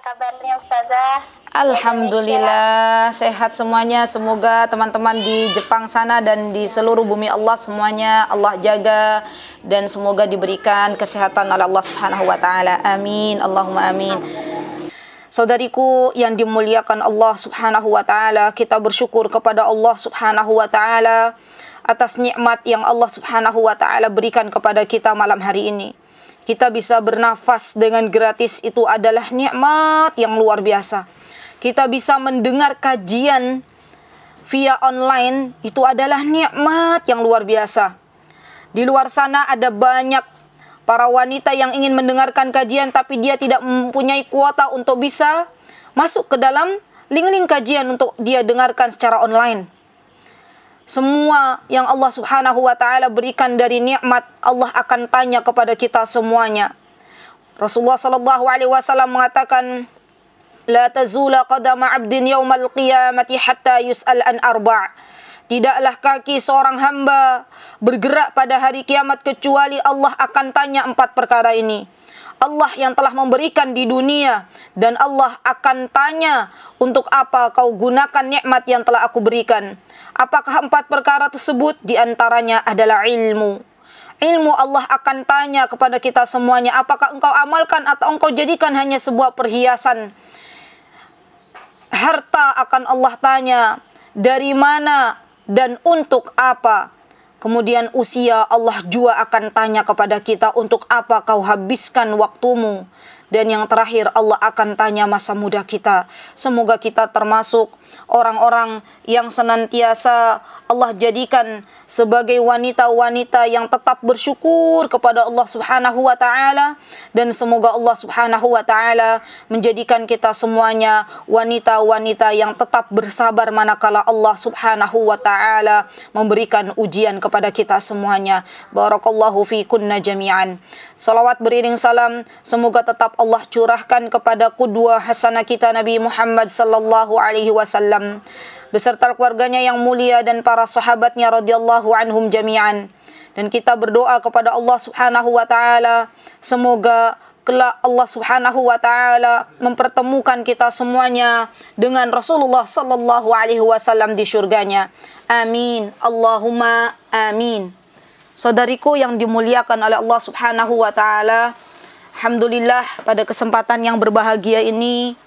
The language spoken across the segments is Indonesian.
kabarnya Ustazah? Alhamdulillah sehat semuanya. Semoga teman-teman di Jepang sana dan di seluruh bumi Allah semuanya Allah jaga dan semoga diberikan kesehatan oleh Allah Subhanahu wa taala. Amin. Allahumma amin. Saudariku yang dimuliakan Allah Subhanahu wa taala, kita bersyukur kepada Allah Subhanahu wa taala atas nikmat yang Allah Subhanahu wa taala berikan kepada kita malam hari ini. Kita bisa bernafas dengan gratis, itu adalah nikmat yang luar biasa. Kita bisa mendengar kajian via online, itu adalah nikmat yang luar biasa. Di luar sana ada banyak para wanita yang ingin mendengarkan kajian, tapi dia tidak mempunyai kuota untuk bisa masuk ke dalam link-link kajian untuk dia dengarkan secara online. Semua yang Allah Subhanahu wa taala berikan dari nikmat, Allah akan tanya kepada kita semuanya. Rasulullah sallallahu alaihi wasallam mengatakan, "La tazula qadama 'abdin yaumal qiyamati hatta yus'al an arba'." Tidaklah kaki seorang hamba bergerak pada hari kiamat kecuali Allah akan tanya 4 perkara ini. Allah yang telah memberikan di dunia dan Allah akan tanya, untuk apa kau gunakan nikmat yang telah aku berikan? Apakah 4 perkara tersebut? Di antaranya adalah ilmu. Ilmu Allah akan tanya kepada kita semuanya, apakah engkau amalkan atau engkau jadikan hanya sebuah perhiasan? Harta akan Allah tanya, dari mana dan untuk apa? Kemudian usia, Allah juga akan tanya kepada kita, untuk apa kau habiskan waktumu? Dan yang terakhir, Allah akan tanya masa muda kita. Semoga kita termasuk orang-orang yang senantiasa Allah jadikan sebagai wanita-wanita yang tetap bersyukur kepada Allah Subhanahu wa taala, dan semoga Allah Subhanahu wa taala menjadikan kita semuanya wanita-wanita yang tetap bersabar manakala Allah Subhanahu wa taala memberikan ujian kepada kita semuanya. Barakallahu fikunna jami'an. Salawat beriring salam semoga tetap Allah curahkan kepada qudwah hasanah kita Nabi Muhammad sallallahu alaihi wasallam beserta keluarganya yang mulia dan para sahabatnya radhiyallahu anhum jami'an. Dan kita berdoa kepada Allah Subhanahu wa taala, semoga kelak Allah Subhanahu wa taala mempertemukan kita semuanya dengan Rasulullah sallallahu alaihi wasallam di surganya. Amin. Allahumma amin. Saudariku yang dimuliakan oleh Allah Subhanahu wa taala, alhamdulillah pada kesempatan yang berbahagia ini,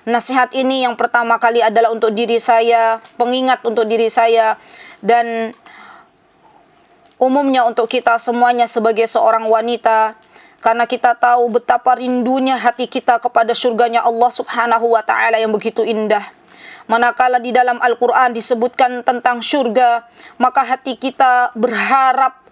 nasihat ini yang pertama kali adalah untuk diri saya, pengingat untuk diri saya, dan umumnya untuk kita semuanya sebagai seorang wanita, karena kita tahu betapa rindunya hati kita kepada surganya Allah Subhanahu wa taala yang begitu indah. Manakala di dalam Al-Quran disebutkan tentang surga, maka hati kita berharap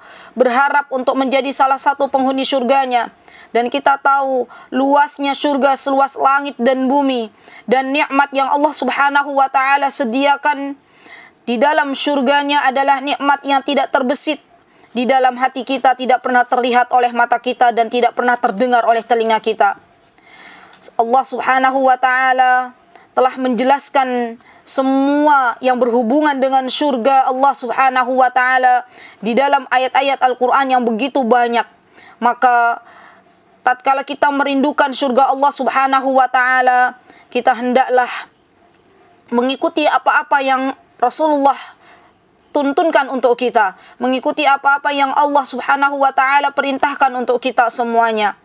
untuk menjadi salah satu penghuni surganya. Dan kita tahu luasnya surga seluas langit dan bumi, dan nikmat yang Allah Subhanahu wa taala sediakan di dalam surganya adalah nikmat yang tidak terbesit di dalam hati kita, tidak pernah terlihat oleh mata kita dan tidak pernah terdengar oleh telinga kita. Allah Subhanahu wa taala telah menjelaskan semua yang berhubungan dengan surga Allah Subhanahu wa taala di dalam ayat-ayat Al-Qur'an yang begitu banyak. Maka tatkala kita merindukan surga Allah Subhanahu wa taala, kita hendaklah mengikuti apa-apa yang Rasulullah tuntunkan untuk kita, mengikuti apa-apa yang Allah Subhanahu wa taala perintahkan untuk kita semuanya.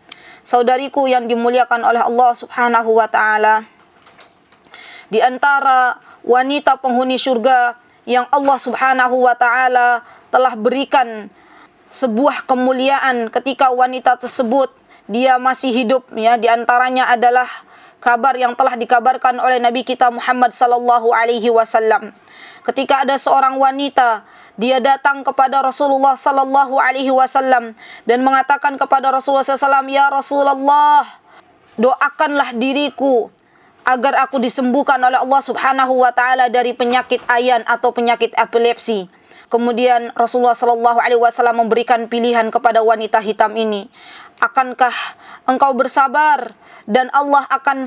Saudariku yang dimuliakan oleh Allah Subhanahu wa taala, di antara wanita penghuni surga yang Allah Subhanahu wa taala telah berikan sebuah kemuliaan ketika wanita tersebut dia masih hidup, ya, di antaranya adalah kabar yang telah dikabarkan oleh Nabi kita Muhammad sallallahu alaihi wasallam. Ketika ada seorang wanita, dia datang kepada Rasulullah sallallahu alaihi wasallam dan mengatakan kepada Rasulullah sallallahu, "Ya Rasulullah, doakanlah diriku agar aku disembuhkan oleh Allah Subhanahu wa taala dari penyakit ayan atau penyakit epilepsi." Kemudian Rasulullah sallallahu alaihi wasallam memberikan pilihan kepada wanita hitam ini, "Akankah engkau bersabar dan Allah akan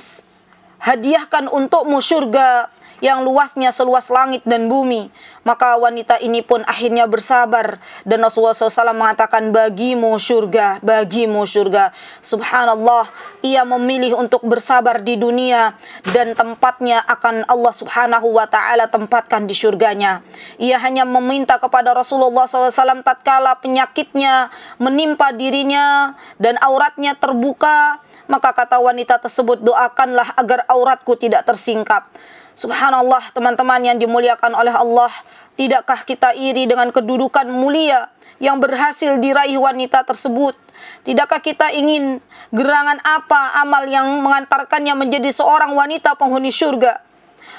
hadiahkan untukmu surga yang luasnya seluas langit dan bumi. Maka wanita ini pun akhirnya bersabar, dan Rasulullah SAW mengatakan, bagimu surga, bagimu surga. Subhanallah, ia memilih untuk bersabar di dunia, dan tempatnya akan Allah Subhanahu wa ta'ala tempatkan di surganya. Ia hanya meminta kepada Rasulullah SAW tatkala penyakitnya menimpa dirinya dan auratnya terbuka, maka kata wanita tersebut, doakanlah agar auratku tidak tersingkap. Subhanallah, teman-teman yang dimuliakan oleh Allah, tidakkah kita iri dengan kedudukan mulia yang berhasil diraih wanita tersebut? Tidakkah kita ingin gerangan apa amal yang mengantarkannya menjadi seorang wanita penghuni surga?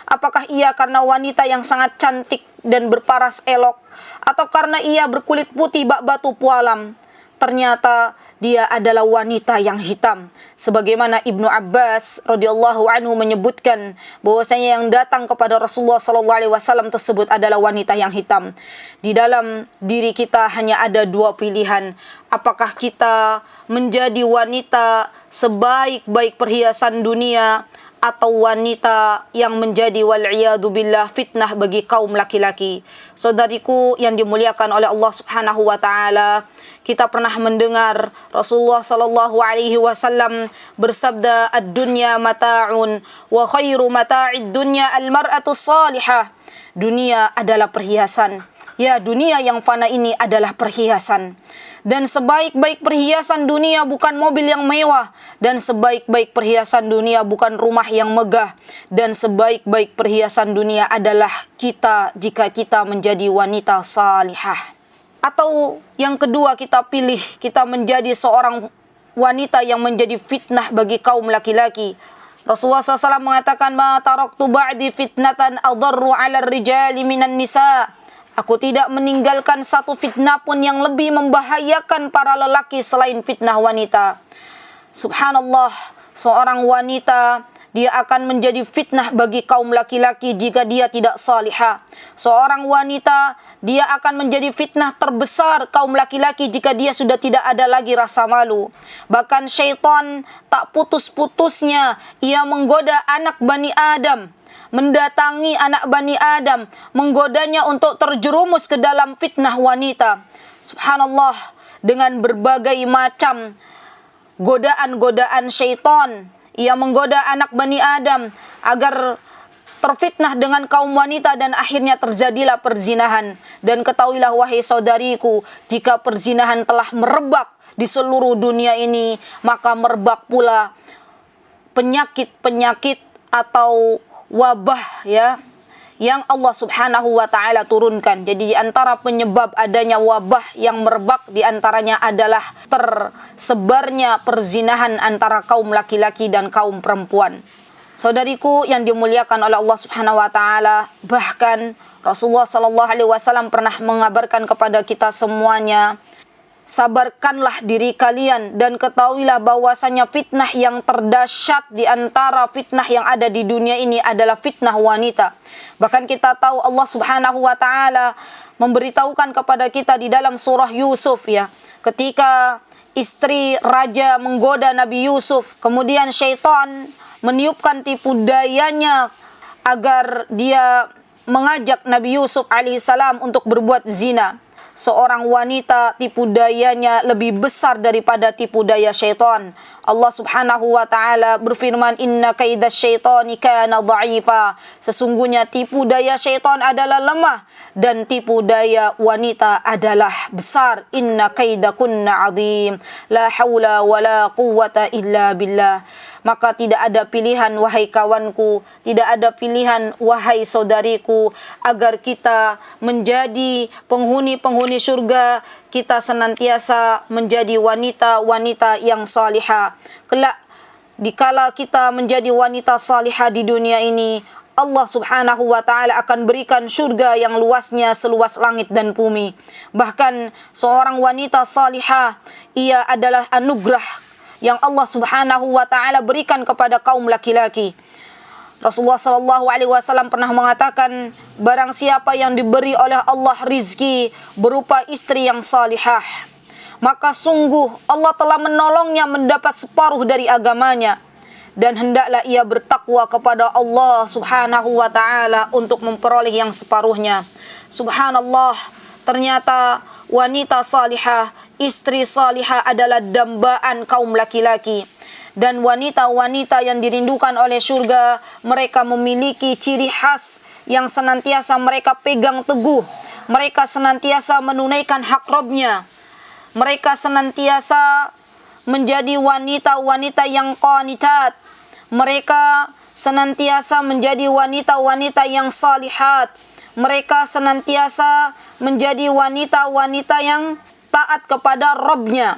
Apakah ia karena wanita yang sangat cantik dan berparas elok, atau karena ia berkulit putih bak batu pualam? Ternyata dia adalah wanita yang hitam. Sebagaimana Ibnu Abbas radhiyallahu anhu menyebutkan bahwasanya yang datang kepada Rasulullah sallallahu alaihi wasallam tersebut adalah wanita yang hitam. Di dalam diri kita hanya ada dua pilihan. Apakah kita menjadi wanita sebaik-baik perhiasan dunia, atau wanita yang menjadi wal'iyadu billah fitnah bagi kaum laki-laki. Saudariku yang dimuliakan oleh Allah Subhanahu wa taala, kita pernah mendengar Rasulullah sallallahu alaihi wasallam bersabda, ad-dunya mata'un wa khairu mata'id dunya al-mar'atus salihah. Dunia adalah perhiasan. Ya, dunia yang fana ini adalah perhiasan. Dan sebaik-baik perhiasan dunia bukan mobil yang mewah, dan sebaik-baik perhiasan dunia bukan rumah yang megah, dan sebaik-baik perhiasan dunia adalah kita jika kita menjadi wanita salihah. Atau yang kedua, kita pilih kita menjadi seorang wanita yang menjadi fitnah bagi kaum laki-laki. Rasulullah SAW mengatakan, ma taraktu ba'di fitnatan adarru 'ala rijali minan nisa. Aku tidak meninggalkan satu fitnah pun yang lebih membahayakan para lelaki selain fitnah wanita. Subhanallah, seorang wanita dia akan menjadi fitnah bagi kaum laki-laki jika dia tidak salihah. Seorang wanita dia akan menjadi fitnah terbesar kaum laki-laki jika dia sudah tidak ada lagi rasa malu. Bahkan syaitan tak putus-putusnya ia menggoda anak Bani Adam, mendatangi anak Bani Adam, menggodanya untuk terjerumus ke dalam fitnah wanita. Subhanallah, dengan berbagai macam godaan-godaan syaitan, ia menggoda anak Bani Adam agar terfitnah dengan kaum wanita, dan akhirnya terjadilah perzinahan. Dan ketahuilah wahai saudariku, jika perzinahan telah merebak di seluruh dunia ini, maka merebak pula penyakit-penyakit atau wabah ya yang Allah Subhanahu wa taala turunkan. Jadi di antara penyebab adanya wabah yang merebak di antaranya adalah tersebarnya perzinahan antara kaum laki-laki dan kaum perempuan. Saudariku yang dimuliakan oleh Allah Subhanahu wa taala, bahkan Rasulullah sallallahu alaihi wasallam pernah mengabarkan kepada kita semuanya, sabarkanlah diri kalian dan ketahuilah bahwasanya fitnah yang terdahsyat di antara fitnah yang ada di dunia ini adalah fitnah wanita. Bahkan kita tahu Allah Subhanahu wa taala memberitahukan kepada kita di dalam surah Yusuf ya, ketika istri raja menggoda Nabi Yusuf, kemudian syaitan meniupkan tipu dayanya agar dia mengajak Nabi Yusuf alaihissalam untuk berbuat zina. Seorang wanita tipu dayanya lebih besar daripada tipu daya syaitan. Allah Subhanahu wa taala berfirman, inna kaidas syaitani kana dha'ifa. Sesungguhnya tipu daya syaitan adalah lemah dan tipu daya wanita adalah besar. Inna kaidakunna 'adzim. La haula wala quwwata illa billah. Maka tidak ada pilihan wahai kawanku, tidak ada pilihan wahai saudariku, agar kita menjadi penghuni-penghuni surga, kita senantiasa menjadi wanita-wanita yang salihah. Kelak dikala kita menjadi wanita salihah di dunia ini, Allah Subhanahu wa taala akan berikan surga yang luasnya seluas langit dan bumi. Bahkan seorang wanita salihah, ia adalah anugerah yang Allah Subhanahu wa taala berikan kepada kaum laki-laki. Rasulullah sallallahu alaihi wasallam pernah mengatakan, barang siapa yang diberi oleh Allah rizki berupa istri yang salihah, maka sungguh Allah telah menolongnya mendapat separuh dari agamanya. dan hendaklah ia bertakwa kepada Allah Subhanahu wa taala untuk memperoleh yang separuhnya. Subhanallah, ternyata wanita salihah, istri salihah adalah dambaan kaum laki-laki. Dan wanita-wanita yang dirindukan oleh surga, mereka memiliki ciri khas yang senantiasa mereka pegang teguh. Mereka senantiasa menunaikan hak Rabb-nya. Mereka senantiasa menjadi wanita-wanita yang qanitat. Mereka senantiasa menjadi wanita-wanita yang salihat. Mereka senantiasa menjadi wanita-wanita yang taat kepada Rabb-nya.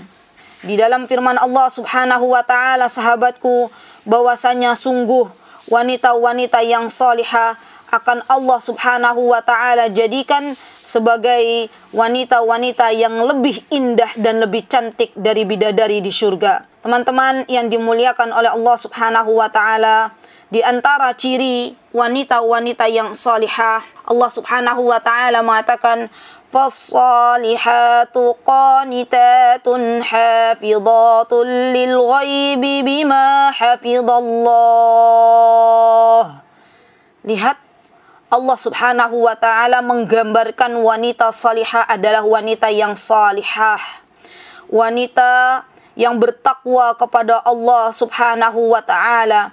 Di dalam firman Allah Subhanahu wa taala, sahabatku, bahwasanya sungguh wanita-wanita yang salihah akan Allah Subhanahu wa taala jadikan sebagai wanita-wanita yang lebih indah dan lebih cantik dari bidadari di surga. Teman-teman yang dimuliakan oleh Allah Subhanahu wa taala, di antara ciri wanita-wanita yang salihah, Allah Subhanahu wa taala mengatakan فَالصَّالِحَاتُ قَانِتَاتٌ حَافِظَاتٌ لِلْغَيْبِ بِمَا حَفِظَ اللَّهُ. Lihat, Allah Subhanahu wa taala menggambarkan wanita salihah adalah wanita yang salihah, wanita yang bertakwa kepada Allah Subhanahu wa taala,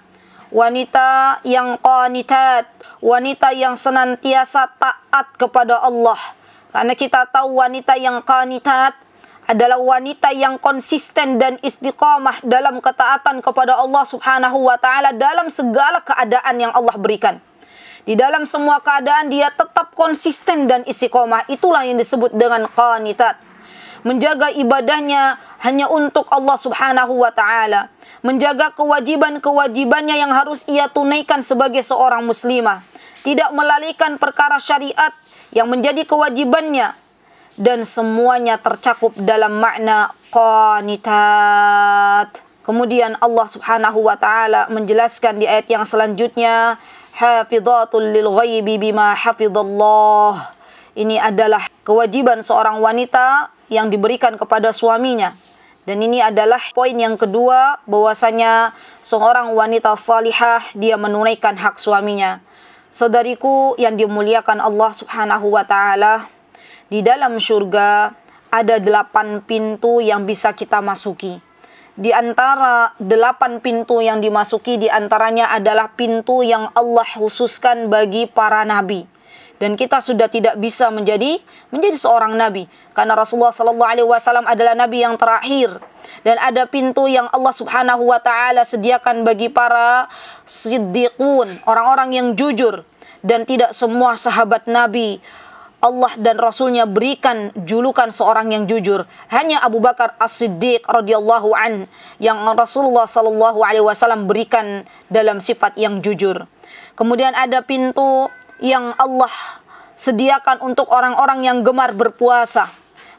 wanita yang qanitat, wanita yang senantiasa taat kepada Allah. Karena kita tahu wanita yang qanitat adalah wanita yang konsisten dan istiqamah dalam ketaatan kepada Allah Subhanahu wa taala dalam segala keadaan yang Allah berikan. Di dalam semua keadaan dia tetap konsisten dan istiqamah. Itulah yang disebut dengan qanitat. Menjaga ibadahnya hanya untuk Allah Subhanahu wa taala. Menjaga kewajiban-kewajibannya yang harus ia tunaikan sebagai seorang muslimah. Tidak melalaikan perkara syariat yang menjadi kewajibannya, dan semuanya tercakup dalam makna qanitat. Kemudian Allah Subhanahu wa taala menjelaskan di ayat yang selanjutnya, hafidhatul lil ghaibi bima hafidhallah. Ini adalah kewajiban seorang wanita yang diberikan kepada suaminya. Dan ini adalah poin yang kedua, bahwasanya seorang wanita salihah dia menunaikan hak suaminya. Saudariku yang dimuliakan Allah Subhanahu wa taala, di dalam surga ada 8 pintu yang bisa kita masuki. Di antara 8 pintu yang dimasuki, di antaranya adalah pintu yang Allah khususkan bagi para nabi. Dan kita sudah tidak bisa menjadi seorang nabi, karena Rasulullah sallallahu alaihi wasallam adalah nabi yang terakhir. Dan ada pintu yang Allah Subhanahu wa taala sediakan bagi para siddiqun, orang-orang yang jujur. Dan tidak semua sahabat Nabi Allah dan Rasulnya berikan julukan seorang yang jujur. Hanya Abu Bakar As-Siddiq radhiyallahu an yang Rasulullah sallallahu alaihi wasallam berikan dalam sifat yang jujur. Kemudian ada pintu yang Allah sediakan untuk orang-orang yang gemar berpuasa.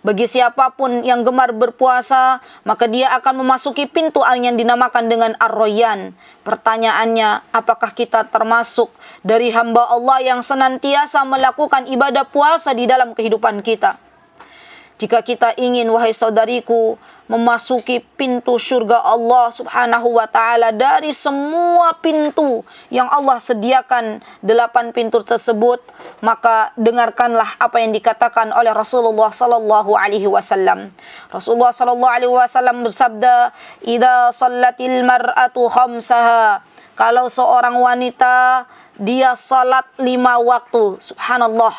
Bagi siapapun yang gemar berpuasa, maka dia akan memasuki pintu yang dinamakan dengan Ar-Rayyan. Pertanyaannya, apakah kita termasuk dari hamba Allah yang senantiasa melakukan ibadah puasa di dalam kehidupan kita? Jika kita ingin, wahai saudariku, memasuki pintu surga Allah Subhanahu wa taala dari semua pintu yang Allah sediakan, 8 pintu tersebut, maka dengarkanlah apa yang dikatakan oleh Rasulullah sallallahu alaihi wasallam. Rasulullah sallallahu alaihi wasallam bersabda, "Idza shallatil mar'atu khamsaha." Kalau seorang wanita dia salat 5 waktu, subhanallah.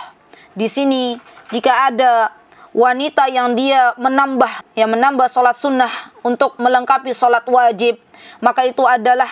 Di sini jika ada wanita yang dia menambah salat sunnah untuk melengkapi salat wajib, maka itu adalah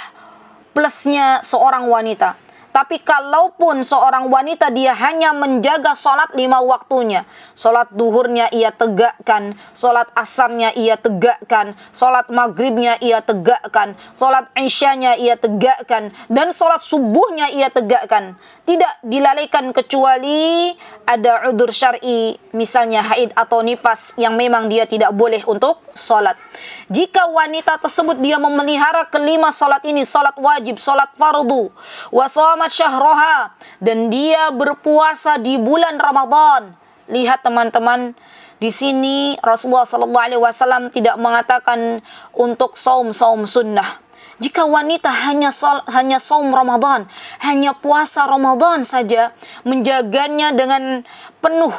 plusnya seorang wanita. Tapi kalaupun seorang wanita dia hanya menjaga salat 5 waktunya, salat duhurnya ia tegakkan, salat asarnya ia tegakkan, salat maghribnya ia tegakkan, salat isyanya ia tegakkan, dan salat subuhnya ia tegakkan, tidak dilalaikan kecuali ada udzur syar'i, misalnya haid atau nifas yang memang dia tidak boleh untuk salat. Jika wanita tersebut dia memelihara kelima salat ini, salat wajib, salat fardu, wa shamat syahroha, dan dia berpuasa di bulan Ramadan. Lihat teman-teman, di sini Rasulullah sallallahu alaihi wasallam tidak mengatakan untuk saum sunnah. Jika wanita hanya saum Ramadan, hanya puasa Ramadan saja, menjaganya dengan penuh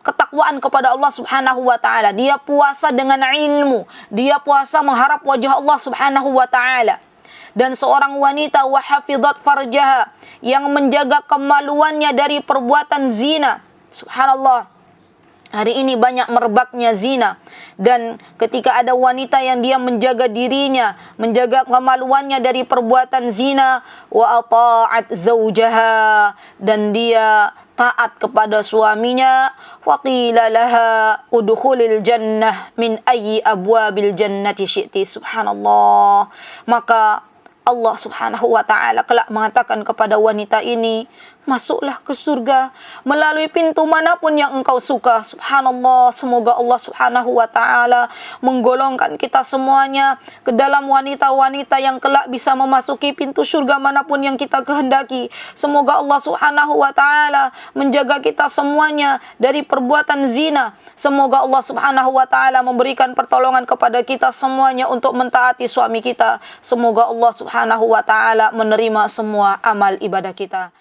ketakwaan kepada Allah Subhanahu wa taala. Dia puasa dengan ilmu, dia puasa mengharap wajah Allah Subhanahu wa taala. Dan seorang wanita wahafidhat farjaha, yang menjaga kemaluannya dari perbuatan zina. Subhanallah. Hari ini banyak merebaknya zina, dan ketika ada wanita yang dia menjaga dirinya, menjaga kemaluannya dari perbuatan zina, wa ata'at zaujaha, dan dia taat kepada suaminya, wa qila laha udkhulil jannah min ayyi abwabil jannati syi'ti. Subhanallah. Maka Allah Subhanahu wa taala kelak mengatakan kepada wanita ini, masuklah ke surga melalui pintu manapun yang engkau suka. Subhanallah. Semoga Allah Subhanahu wa taala menggolongkan kita semuanya ke dalam wanita-wanita yang kelak bisa memasuki pintu surga manapun yang kita kehendaki. Semoga Allah Subhanahu wa taala menjaga kita semuanya dari perbuatan zina. Semoga Allah Subhanahu wa taala memberikan pertolongan kepada kita semuanya untuk mentaati suami kita. Semoga Allah Subhanahu wa taala menerima semua amal ibadah kita.